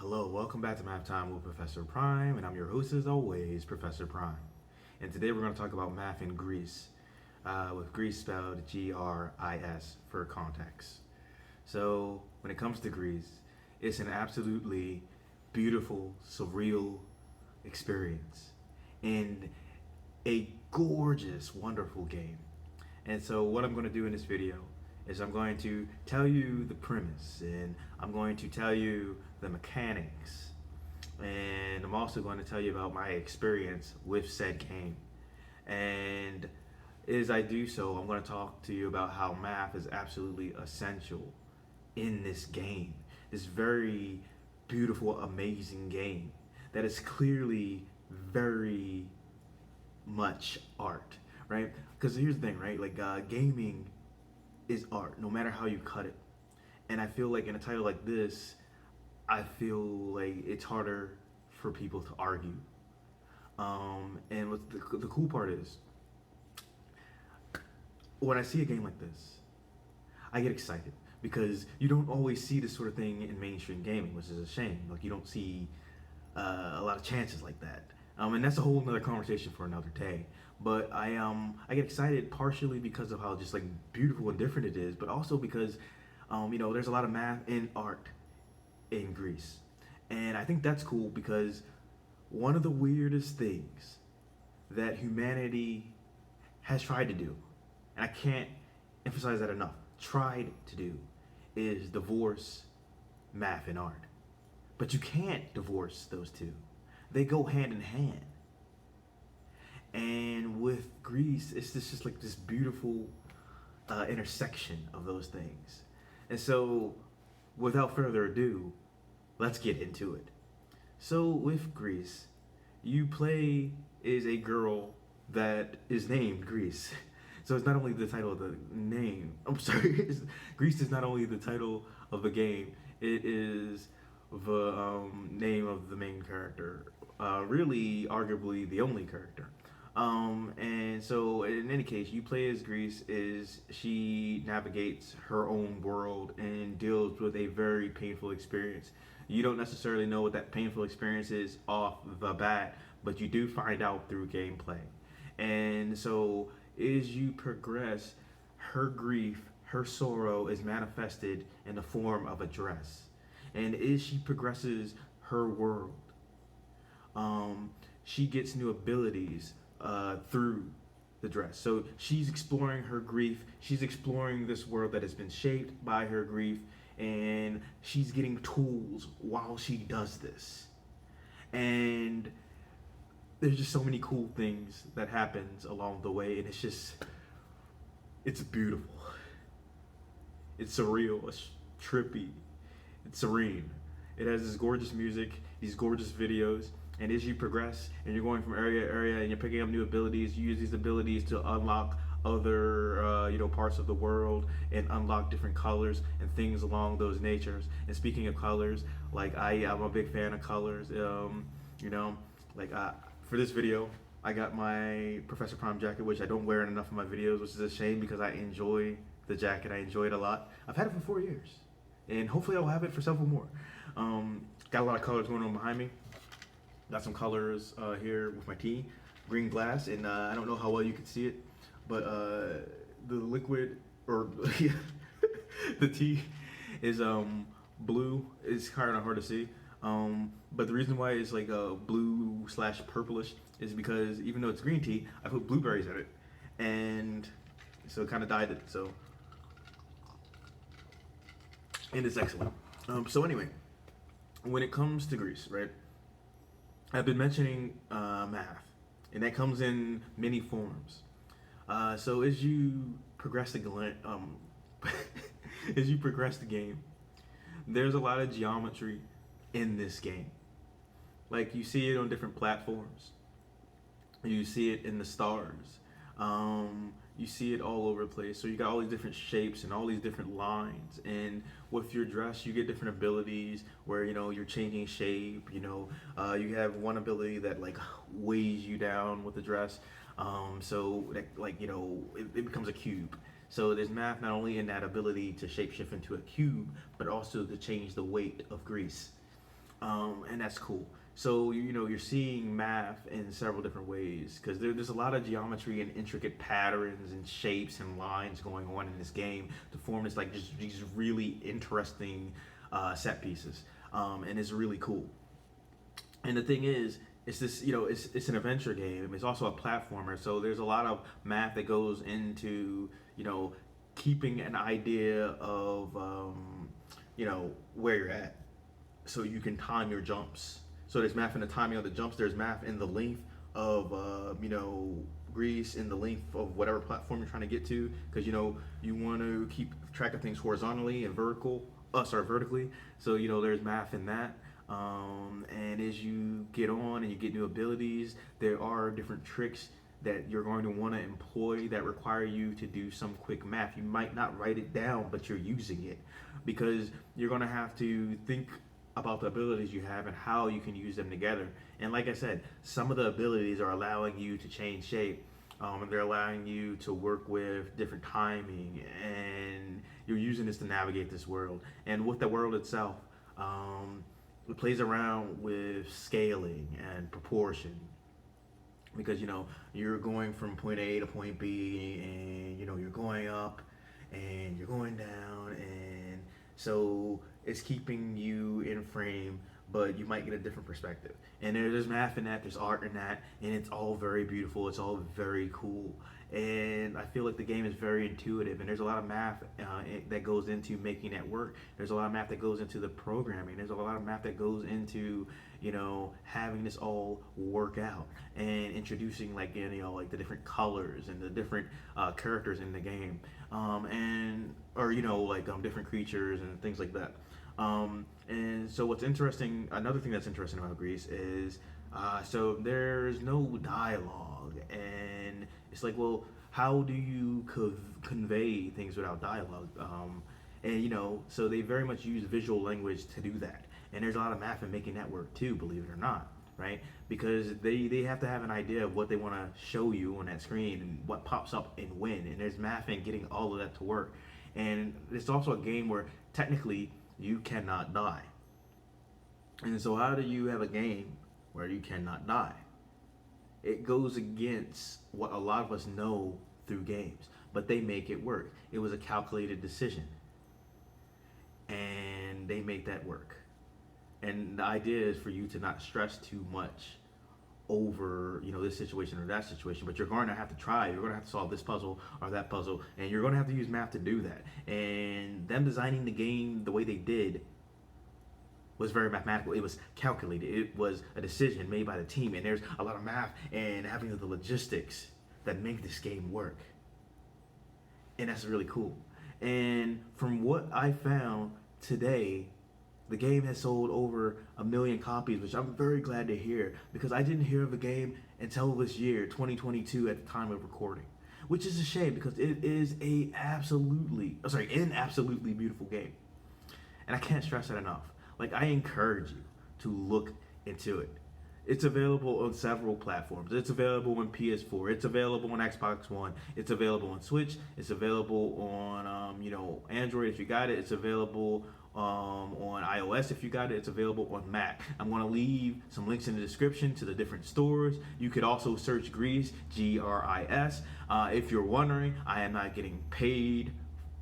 Hello, welcome back to Math Time with Professor Prime, and I'm your host as always, Professor Prime. And today we're going to talk about math in Greece, with Greece spelled Gris for context. So, when it comes to Greece, it's an absolutely beautiful, surreal experience and a gorgeous, wonderful game. And so, what I'm going to do in this video is I'm going to tell you the premise and I'm going to tell you the mechanics, and I'm also going to tell you about my experience with said game. And as I do so, I'm going to talk to you about how math is absolutely essential in this game, this very beautiful, amazing game that is clearly very much art, right? Because here's the thing, right? Gaming is art, no matter how you cut it. And I feel like in a title like this, I feel like it's harder for people to argue. And what the cool part is, when I see a game like this, I get excited because you don't always see this sort of thing in mainstream gaming, which is a shame. Like, you don't see a lot of chances like that. And that's a whole nother conversation for another day. But I get excited partially because of how just like beautiful and different it is, but also because there's a lot of math and art in Greece, and I think that's cool because one of the weirdest things that humanity has tried to do, and I can't emphasize that enough, tried to do, is divorce math and art. But you can't divorce those two. They go hand in hand. And with Greece, it's just like this beautiful intersection of those things. And so, without further ado, let's get into it. So, with Greece, you play as a girl that is named Gris. So it's not only the title of the name. I'm sorry, Greece is not only the title of the game. It is the name of the main character. Really, arguably the only character. And so, in any case, you play as Gris as she navigates her own world and deals with a very painful experience. You don't necessarily know what that painful experience is off the bat, but you do find out through gameplay. And so, as you progress, her grief, her sorrow is manifested in the form of a dress. And as she progresses her world, she gets new abilities through the dress. So she's exploring her grief. She's exploring this world that has been shaped by her grief, and she's getting tools while she does this. And there's just so many cool things that happens along the way, and it's beautiful. It's surreal. It's trippy. It's serene. It has this gorgeous music, these gorgeous videos. And as you progress and you're going from area to area and you're picking up new abilities, you use these abilities to unlock other parts of the world and unlock different colors and things along those natures. And speaking of colors, I'm a big fan of colors. For this video, I got my Professor Prime jacket, which I don't wear in enough of my videos, which is a shame because I enjoy the jacket. I enjoy it a lot. I've had it for 4 years, and hopefully I'll have it for several more. Got a lot of colors going on behind me. Got some colors here with my tea, green glass, and I don't know how well you can see it, but the liquid, or the tea is blue. It's kind of hard to see, but the reason why it's like blue / purplish is because even though it's green tea, I put blueberries in it, and so it kind of dyed it. So, and it's excellent. So anyway, when it comes to Greece, right? I've been mentioning math, and that comes in many forms. So as you progress as you progress the game, there's a lot of geometry in this game. Like, you see it on different platforms. You see it in the stars. You see it all over the place. So you got all these different shapes and all these different lines. And with your dress, you get different abilities where, you're changing shape. You have one ability that weighs you down with the dress. So that it becomes a cube. So there's math not only in that ability to shapeshift into a cube, but also to change the weight of Gris. And that's cool. So you're seeing math in several different ways because there's a lot of geometry and intricate patterns and shapes and lines going on in this game to form this like just these really interesting set pieces, and it's really cool. And the thing is, it's this it's an adventure game. It's also a platformer, so there's a lot of math that goes into keeping an idea of where you're at, so you can time your jumps. So there's math in the timing of the jumps. There's math in the length of Gris, in the length of whatever platform you're trying to get to, because you want to keep track of things horizontally and vertically. So there's math in that. And as you get on and you get new abilities, there are different tricks that you're going to want to employ that require you to do some quick math. You might not write it down, but you're using it because you're going to have to think about the abilities you have and how you can use them together. And like I said, some of the abilities are allowing you to change shape. They're allowing you to work with different timing, and you're using this to navigate this world. And with the world itself, it plays around with scaling and proportion, because you're going from point A to point B, and you're going up and you're going down, and so it's keeping you in frame, but you might get a different perspective. And there's math in that, there's art in that, and it's all very beautiful. It's all very cool, and I feel like the game is very intuitive. And there's a lot of math that goes into making that work. There's a lot of math that goes into the programming. There's a lot of math that goes into having this all work out and introducing like the different colors and the different characters in the game, different creatures and things like that. And so what's interesting, another thing that's interesting about Gris is, so there's no dialogue, and it's like, well, how do you convey things without dialogue? So they very much use visual language to do that. And there's a lot of math in making that work too, believe it or not, right? Because they have to have an idea of what they want to show you on that screen and what pops up and when. And there's math in getting all of that to work. And it's also a game where technically you cannot die. And so how do you have a game where you cannot die? It goes against what a lot of us know through games, but they make it work. It was a calculated decision, and they make that work. And the idea is for you to not stress too much over this situation or that situation, but you're going to have to try. You're going to have to solve this puzzle or that puzzle, and you're going to have to use math to do that. And them designing the game the way they did was very mathematical. It was calculated. It was a decision made by the team, and there's a lot of math and having the logistics that make this game work. And that's really cool. And from what I found today, the game has sold over 1 million copies, which I'm very glad to hear, because I didn't hear of the game until this year, 2022, at the time of recording, which is a shame because it is an absolutely beautiful game. And I can't stress that enough. Like, I encourage you to look into it. It's available on several platforms. It's available on PS4. It's available on Xbox One. It's available on Switch. It's available on Android if you got it. It's available on iOS if you got it. It's available on Mac. I'm going to leave some links in the description to the different stores. You could also search Gris, Gris. If you're wondering, I am not getting paid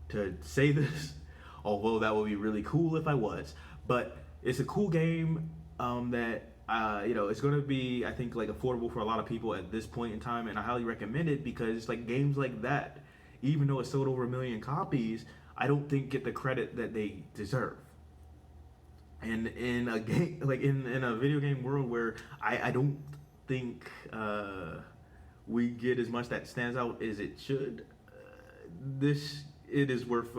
to say this, although that would be really cool if I was. But it's a cool game that it's going to be, I think, like affordable for a lot of people at this point in time, and I highly recommend it because it's like games like that, even though it sold over 1 million copies, I don't think get the credit that they deserve. And in a game, like in a video game world where I don't think we get as much that stands out as it should, it is worth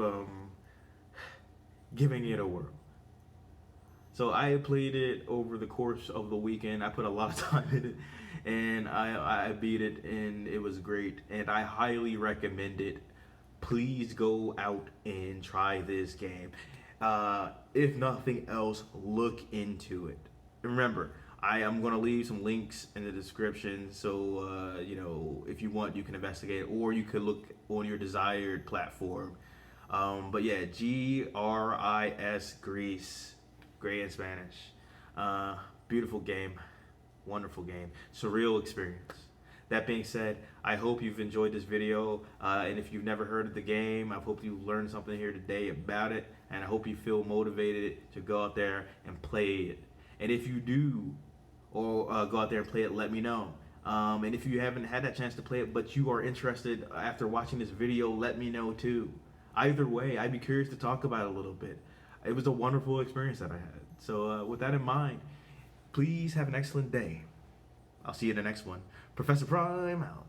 giving it a whirl. So I played it over the course of the weekend. I put a lot of time in it, and I beat it, and it was great. And I highly recommend it. Please go out and try this game. If nothing else, look into it. Remember, I am going to leave some links in the description, so if you want, you can investigate, or you could look on your desired platform. But yeah, Gris, Gris, Gray in Spanish. Beautiful game, wonderful game, surreal experience. That being said, I hope you've enjoyed this video, and if you've never heard of the game, I hope you learned something here today about it, and I hope you feel motivated to go out there and play it. And if you do, or go out there and play it, let me know. And if you haven't had that chance to play it, but you are interested after watching this video, let me know too. Either way, I'd be curious to talk about it a little bit. It was a wonderful experience that I had. So with that in mind, please have an excellent day. I'll see you in the next one. Professor Prime out.